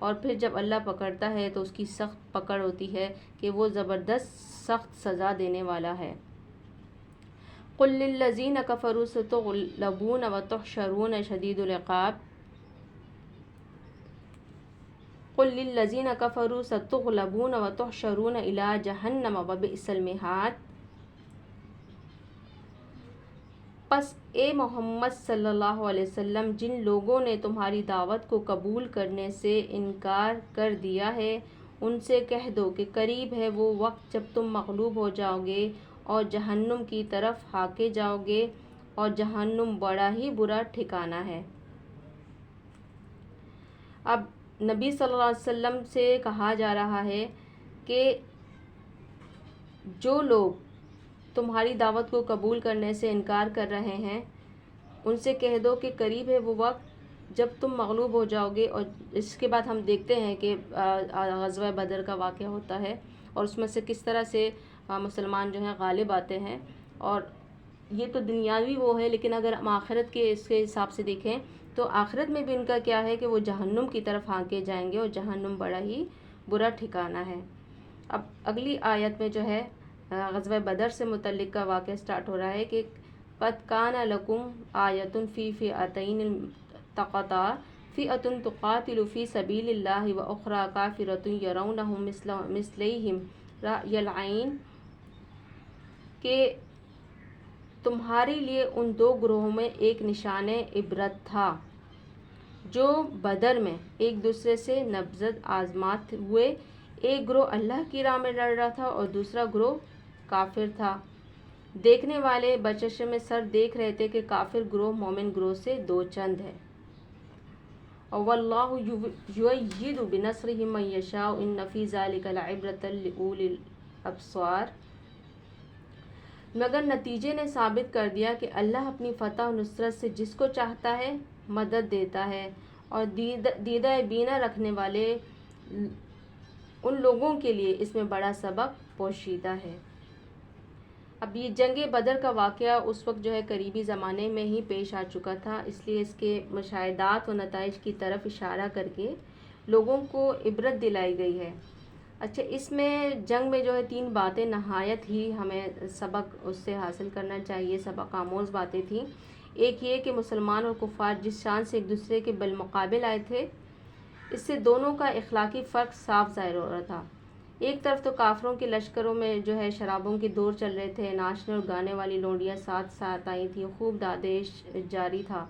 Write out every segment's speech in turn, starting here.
اور پھر جب اللہ پکڑتا ہے تو اس کی سخت پکڑ ہوتی ہے کہ وہ زبردست سخت سزا دینے والا ہے۔ قل للذین کفروا ستغلبون وتحشرون شدید العقاب قل للذین کفروا ستغلبون وتحشرون الی جہنم وبئس المہاد۔ پس اے محمد صلی اللہ علیہ وسلم، جن لوگوں نے تمہاری دعوت کو قبول کرنے سے انکار کر دیا ہے ان سے کہہ دو کہ قریب ہے وہ وقت جب تم مغلوب ہو جاؤ گے اور جہنم کی طرف ہانکے جاؤ گے، اور جہنم بڑا ہی برا ٹھکانہ ہے۔ اب نبی صلی اللہ علیہ وسلم سے کہا جا رہا ہے کہ جو لوگ تمہاری دعوت کو قبول کرنے سے انکار کر رہے ہیں ان سے کہہ دو کہ قریب ہے وہ وقت جب تم مغلوب ہو جاؤ گے۔ اور اس کے بعد ہم دیکھتے ہیں کہ غزوہ بدر کا واقعہ ہوتا ہے اور اس میں سے کس طرح سے مسلمان جو ہیں غالب آتے ہیں۔ اور یہ تو دنیاوی وہ ہے، لیکن اگر ہم آخرت کے اس کے حساب سے دیکھیں تو آخرت میں بھی ان کا کیا ہے کہ وہ جہنم کی طرف ہانکے جائیں گے، اور جہنم بڑا ہی برا ٹھکانہ ہے۔ اب اگلی آیت میں جو ہے غزوہ بدر سے متعلق کا واقعہ سٹارٹ ہو رہا ہے کہ قد کان لکم آیۃ فی فئتین التقطا فئۃ تقاتل فی سبیل اللہ واخری کافرۃ یرونہم مثلیہم رأی العین، کہ تمہارے لیے ان دو گروہوں میں ایک نشان عبرت تھا جو بدر میں ایک دوسرے سے نبذت آزمات ہوئے۔ ایک گروہ اللہ کی راہ میں لڑ رہا تھا اور دوسرا گروہ کافر تھا۔ دیکھنے والے بچشم میں سر دیکھ رہے تھے کہ کافر گروہ مومن گروہ سے دو چند ہے۔ اور واللہ یؤید بنصرہ من یشاء ان فی ذلک لعبرۃ لأولی الابصار۔ مگر نتیجے نے ثابت کر دیا کہ اللہ اپنی فتح و نصرت سے جس کو چاہتا ہے مدد دیتا ہے، اور دیدہ بینا رکھنے والے ان لوگوں کے لیے اس میں بڑا سبق پوشیدہ ہے۔ اب یہ جنگ بدر کا واقعہ اس وقت جو ہے قریبی زمانے میں ہی پیش آ چکا تھا، اس لیے اس کے مشاہدات و نتائج کی طرف اشارہ کر کے لوگوں کو عبرت دلائی گئی ہے۔ اچھا، اس میں جنگ میں جو ہے 3 باتیں نہایت ہی ہمیں سبق اس سے حاصل کرنا چاہیے، سبق آموز باتیں تھیں۔ ایک یہ کہ مسلمان اور کفار جس شان سے ایک دوسرے کے بالمقابل آئے تھے، اس سے دونوں کا اخلاقی فرق صاف ظاہر ہو رہا تھا۔ ایک طرف تو کافروں کے لشکروں میں جو ہے شرابوں کے دور چل رہے تھے، ناچنے اور گانے والی لونڈیاں ساتھ ساتھ آئی تھیں، خوب دادیش جاری تھا۔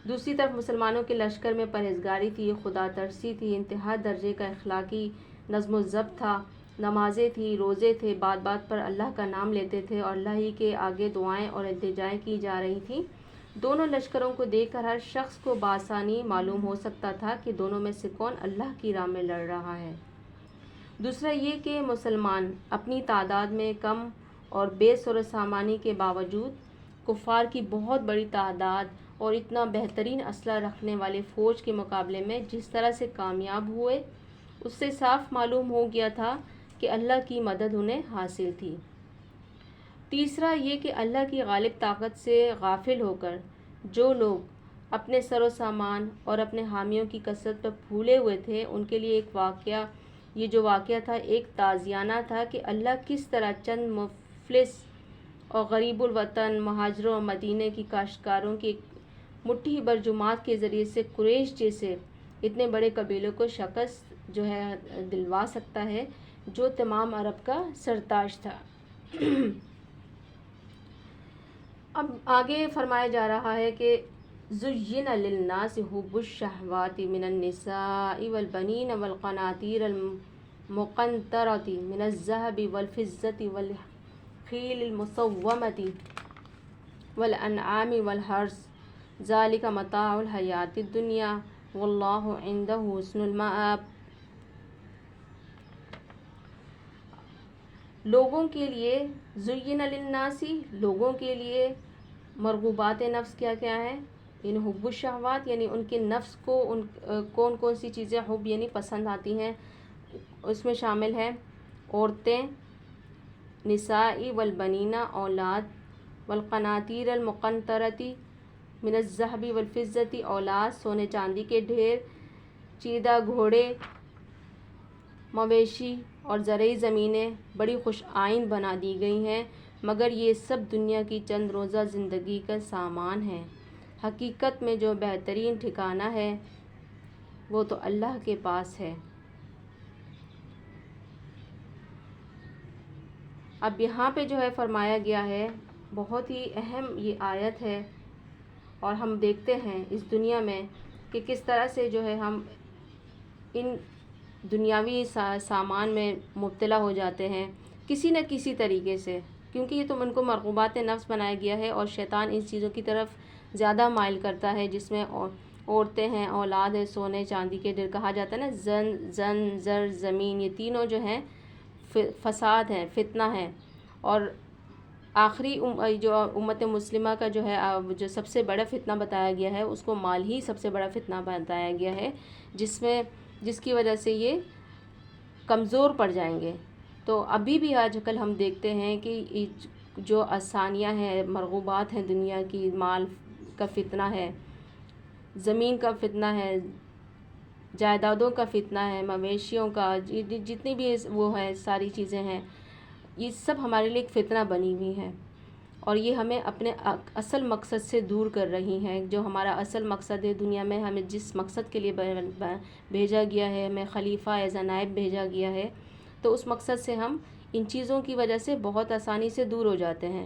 دوسری طرف مسلمانوں کے لشکر میں پرہیزگاری تھی، خدا ترسی تھی، انتہا درجے کا اخلاقی نظم و ضبط تھا، نمازیں تھیں، روزے تھے، بات بات پر اللہ کا نام لیتے تھے اور اللہ ہی کے آگے دعائیں اور التجائیں کی جا رہی تھیں۔ دونوں لشکروں کو دیکھ کر ہر شخص کو بآسانی معلوم ہو سکتا تھا کہ دونوں میں سے کون اللہ کی راہ میں لڑ رہا ہے۔ دوسرا یہ کہ مسلمان اپنی تعداد میں کم اور بے سر و سامانی کے باوجود کفار کی بہت بڑی تعداد اور اتنا بہترین اسلحہ رکھنے والے فوج کے مقابلے میں جس طرح سے کامیاب ہوئے، اس سے صاف معلوم ہو گیا تھا کہ اللہ کی مدد انہیں حاصل تھی۔ تیسرا یہ کہ اللہ کی غالب طاقت سے غافل ہو کر جو لوگ اپنے سر و سامان اور اپنے حامیوں کی کثرت پر پھولے ہوئے تھے، ان کے لیے یہ جو واقعہ تھا ایک تعزیانہ تھا کہ اللہ کس طرح چند مفلس اور غریب الوطن مہاجروں اور مدینے کی کاشتکاروں کی ایک مٹھی بھر جماعت کے ذریعے سے قریش جیسے اتنے بڑے قبیلوں کو شکست جو ہے دلوا سکتا ہے، جو تمام عرب کا سرتاج تھا۔ اب آگے فرمایا جا رہا ہے کہ زُيِّنَ لِلنَّاسِ حُبُّ الشَّهَوَاتِ مِنَ النِّسَاءِ وَالْبَنِينَ وَالْقَنَاطِيرِ الْمُقَنطَرَةِ مِنَ الذَّهَبِ وَالْفِضَّةِ وَالْخَيْلِ الْمُسَوَّمَةِ وَالْأَنْعَامِ وَالْحَرْثِ ذَلِكَ مَتَاعُ الْحَيَاةِ الدُّنْيَا وَاللَّهُ عِندَهُ حُسْنُ الْمَآبِ۔ لوگوں کے لیے زُيِّنَ لِلنَّاسِ، لوگوں کے لیے مرغوبات نفس کیا کیا ہیں، یعنی حب الشہوات، یعنی ان کے نفس کو کون کون سی چیزیں حب یعنی پسند آتی ہیں، اس میں شامل ہے عورتیں، نسائی والبنینا اولاد، والقناطیر المقنطرتی من الذهب والفضة اولاد، سونے چاندی کے ڈھیر، چیدہ گھوڑے، مویشی اور زرعی زمینیں بڑی خوش آئند بنا دی گئی ہیں، مگر یہ سب دنیا کی چند روزہ زندگی کا سامان ہے۔ حقیقت میں جو بہترین ٹھکانہ ہے وہ تو اللہ کے پاس ہے۔ اب یہاں پہ جو ہے فرمایا گیا ہے، بہت ہی اہم یہ آیت ہے، اور ہم دیکھتے ہیں اس دنیا میں کہ کس طرح سے جو ہے ہم ان دنیاوی سامان میں مبتلا ہو جاتے ہیں کسی نہ کسی طریقے سے، کیونکہ یہ تو ان کو مرغوبات نفس بنایا گیا ہے، اور شیطان ان چیزوں کی طرف زیادہ مائل کرتا ہے، جس میں عورتیں ہیں، اولاد ہے، سونے چاندی کے ڈھیر، کہا جاتا ہے نا زر زمین، یہ تینوں جو ہیں فساد ہیں، فتنہ ہیں۔ اور آخری جو امت مسلمہ کا جو ہے جو سب سے بڑا فتنہ بتایا گیا ہے، اس کو مال ہی سب سے بڑا فتنہ بتایا گیا ہے، جس کی وجہ سے یہ کمزور پڑ جائیں گے۔ تو ابھی بھی آج کل ہم دیکھتے ہیں کہ جو آسانیاں ہیں، مرغوبات ہیں دنیا کی، مال کا فتنہ ہے، زمین کا فتنہ ہے، جائیدادوں کا فتنہ ہے، مویشیوں کا، جتنی بھی وہ ہے ساری چیزیں ہیں، یہ سب ہمارے لیے ایک فتنہ بنی ہوئی ہیں، اور یہ ہمیں اپنے اصل مقصد سے دور کر رہی ہیں۔ جو ہمارا اصل مقصد ہے دنیا میں، ہمیں جس مقصد کے لیے بھیجا گیا ہے، ہمیں خلیفہ ایز اے نائب بھیجا گیا ہے، تو اس مقصد سے ہم ان چیزوں کی وجہ سے بہت آسانی سے دور ہو جاتے ہیں،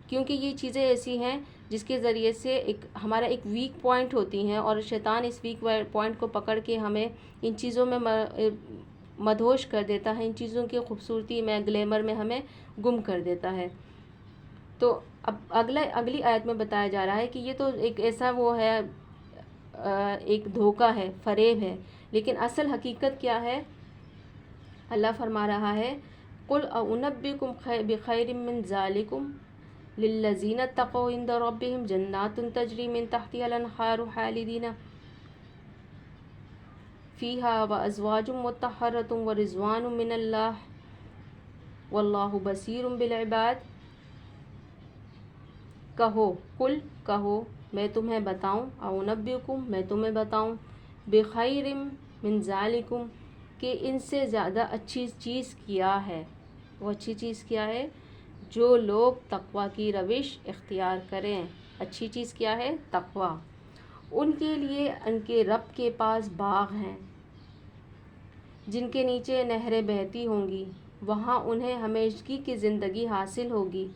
کیونکہ یہ چیزیں ایسی ہیں جس کے ذریعے سے ہمارا ایک ویک پوائنٹ ہوتی ہیں، اور شیطان اس ویک پوائنٹ کو پکڑ کے ہمیں ان چیزوں میں مدہوش کر دیتا ہے، ان چیزوں کی خوبصورتی میں، گلیمر میں ہمیں گم کر دیتا ہے۔ تو اب اگلی آیت میں بتایا جا رہا ہے کہ یہ تو ایک ایسا وہ ہے، ایک دھوکہ ہے، فریب ہے، لیکن اصل حقیقت کیا ہے؟ اللہ فرما رہا ہے قُلْ أَنُبِّئُكُم بِخَيْرٍ مِّن ذَلِكُمْ لِلَّذِينَ اتَّقَوْا عِندَ رَبِّهِمْ جَنَّاتٌ تَجْرِي مِن تَحْتِهَا الْأَنْهَارُ خَالِدِينَ فِيهَا وَأَزْوَاجٌ مُطَهَّرَةٌ وَرِضْوَانٌ مِّنَ اللَّهِ وَاللَّهُ بَصِيرٌ بِالْعِبَادِ۔ کہو میں تمہیں بتاؤں، اَنُبِّئُكُم میں تمہیں بتاؤں، بِخَيْرٍ مِّن ذَلِكُمْ کہ ان سے زیادہ اچھی چیز کیا ہے۔ وہ اچھی چیز کیا ہے؟ جو لوگ تقویٰ کی روش اختیار کریں۔ اچھی چیز کیا ہے؟ تقویٰ۔ ان کے لیے ان کے رب کے پاس باغ ہیں جن کے نیچے نہریں بہتی ہوں گی، وہاں انہیں ہمیشگی کی زندگی حاصل ہوگی،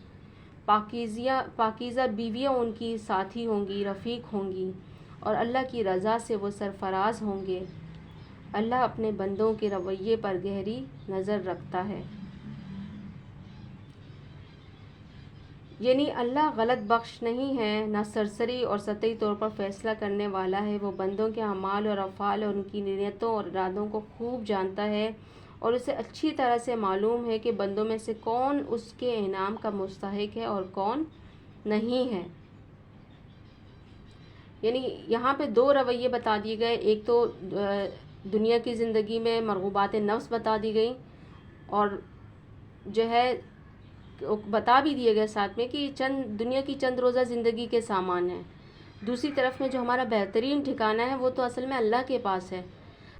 پاکیزہ بیویاں ان کی ساتھی ہوں گی، رفیق ہوں گی، اور اللہ کی رضا سے وہ سرفراز ہوں گے۔ اللہ اپنے بندوں کے رویے پر گہری نظر رکھتا ہے۔ یعنی اللہ غلط بخش نہیں ہے، نہ سرسری اور سطحی طور پر فیصلہ کرنے والا ہے۔ وہ بندوں کے اعمال اور افعال اور ان کی نیتوں اور ارادوں کو خوب جانتا ہے، اور اسے اچھی طرح سے معلوم ہے کہ بندوں میں سے کون اس کے انعام کا مستحق ہے اور کون نہیں ہے۔ یعنی یہاں پہ دو رویے بتا دیے گئے، ایک تو دنیا کی زندگی میں مرغوبات نفس بتا دی گئی، اور جو ہے بتا بھی دیے گئے ساتھ میں کہ دنیا کی چند روزہ زندگی کے سامان ہیں۔ دوسری طرف میں جو ہمارا بہترین ٹھکانہ ہے وہ تو اصل میں اللہ کے پاس ہے،